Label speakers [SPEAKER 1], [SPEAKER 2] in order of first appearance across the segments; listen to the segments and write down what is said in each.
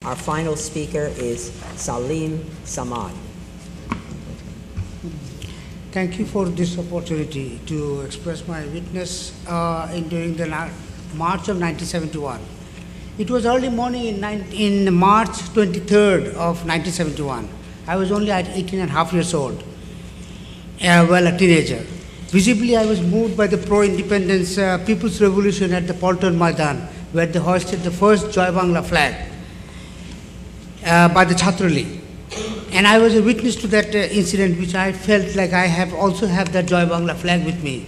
[SPEAKER 1] Our final speaker is Saleem Samaad.
[SPEAKER 2] Thank you for this opportunity to express my witness during the March of 1971. It was early morning in March 23rd of 1971. I was only at 18 and a half years old, a teenager. Visibly, I was moved by the pro-independence People's Revolution at the Polton Maidan, where they hoisted the first Joy Bangla flag by the Chhatrali. And I was a witness to that incident, which I felt like I also have that Joy Bangla flag with me.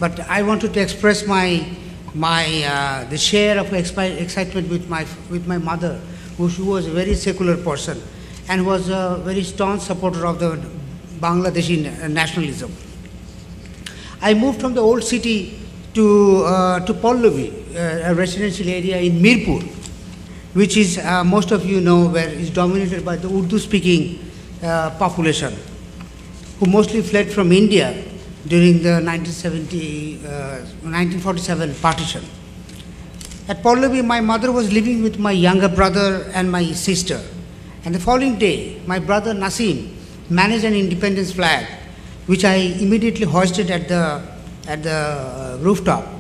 [SPEAKER 2] But I wanted to express the share of excitement with my mother, who was a very secular person and was a very staunch supporter of the Bangladeshi nationalism. I moved from the old city to Pallavi, a residential area in Mirpur, which is, most of you know, where is dominated by the Urdu-speaking population, who mostly fled from India during the 1947 partition. At Pallavi, my mother was living with my younger brother and my sister. And the following day, my brother Nasim managed an independence flag, which I immediately hoisted at the rooftop.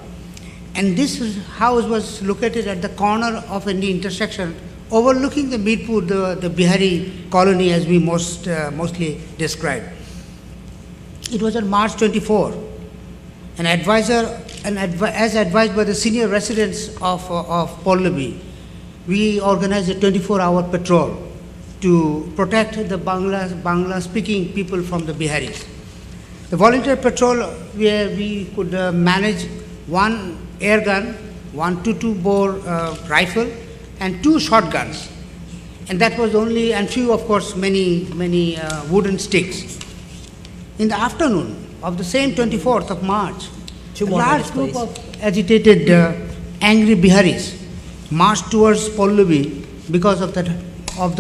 [SPEAKER 2] And this house was located at the corner of an intersection overlooking the Mirpur, the Bihari colony, as we mostly describe. It was on March 24. As advised by the senior residents of Pallavi, we organized a 24-hour patrol to protect the Bangla-speaking people from the Biharis. The volunteer patrol, where we could manage one air gun, one 22-bore rifle, and 2 shotguns. And that was only, and few, of course, many wooden sticks. In the afternoon of the same 24th of March, a large group of agitated, angry Biharis marched towards Pallavi because of the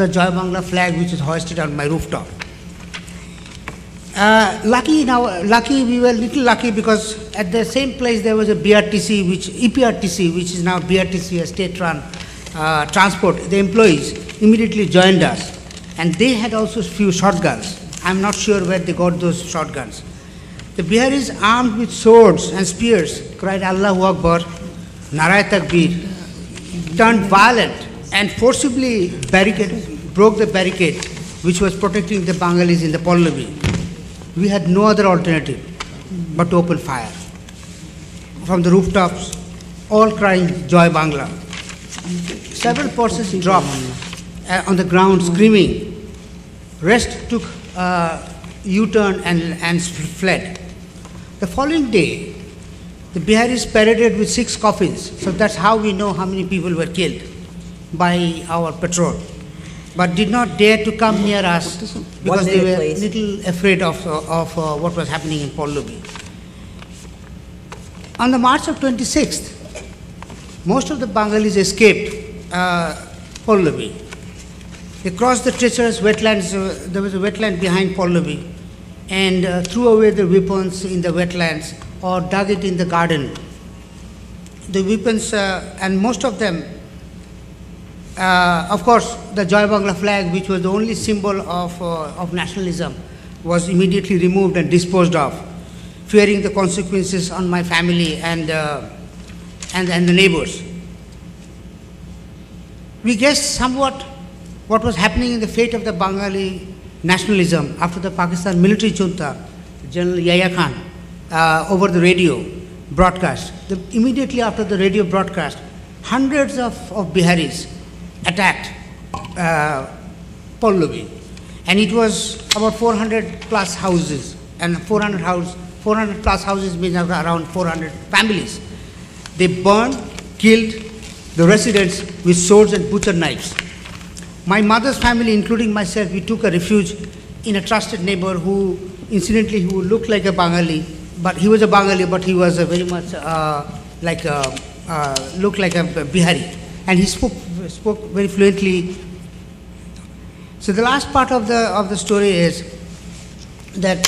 [SPEAKER 2] Joy Bangla flag which is hoisted on my rooftop. We were a little lucky because at the same place there was a EPRTC, which is now BRTC, a state-run transport. The employees immediately joined us, and they had also a few shotguns. I'm not sure where they got those shotguns. The Biharis, armed with swords and spears, cried Allahu Akbar, Narai Takbir, turned violent and forcibly broke the barricade which was protecting the Bengalis in the Pallavi. We had no other alternative but to open fire. From the rooftops, all crying Joy Bangla. Several persons dropped on the ground screaming. Rest took U-turn and fled. The following day, the Biharis paraded with 6 coffins. So that's how we know how many people were killed by our patrol, but did not dare to come near us because they were a little afraid of what was happening in Pallavi. On the March of 26th, most of the Bengalis escaped Pallavi. They crossed the treacherous wetlands. There was a wetland behind Pallavi, and threw away their weapons in the wetlands or dug it in the garden. The weapons, and most of them, of course, the Joy Bangla flag, which was the only symbol of nationalism, was immediately removed and disposed of, fearing the consequences on my family and the neighbors. We guessed somewhat what was happening in the fate of the Bengali nationalism after the Pakistan military junta, General Yahya Khan, over the radio broadcast. Immediately after the radio broadcast, hundreds of Biharis attacked Pallavi, and it was about 400 plus houses, and 400 plus houses means around 400 families. They burned, killed the residents with swords and butcher knives. My mother's family, including myself, we took a refuge in a trusted neighbor who looked like a Bengali, but he was a Bengali, but he was very much looked like a Bihari, and he spoke very fluently. So the last part of the story is that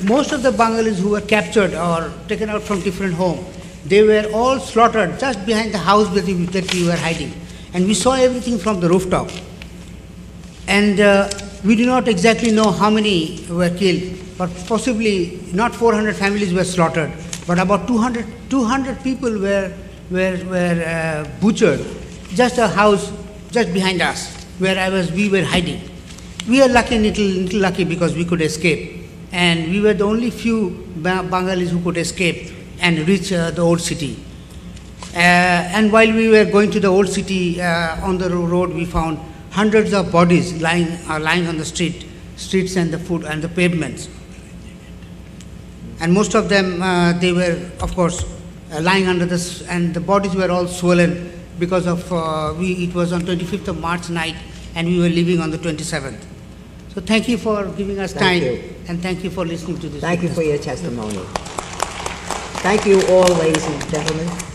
[SPEAKER 2] most of the Bengalis who were captured or taken out from different homes, they were all slaughtered just behind the house that we were hiding. and we saw everything from the rooftop. And we do not exactly know how many were killed, but possibly not 400 families were slaughtered, but about 200 people were butchered. Just a house just behind us, where we were hiding. We are little lucky because we could escape, and we were the only few Bengalis who could escape and reach the old city. And while we were going to the old city, on the road, we found hundreds of bodies lying on the streets and the pavements. And most of them, they were, of course, lying under this, and the bodies were all swollen because of, it was on 25th of March night, and we were leaving on the 27th. So thank you for giving us time, and thank you for listening to this.
[SPEAKER 1] Thank you for your testimony. Thank you all, ladies and gentlemen.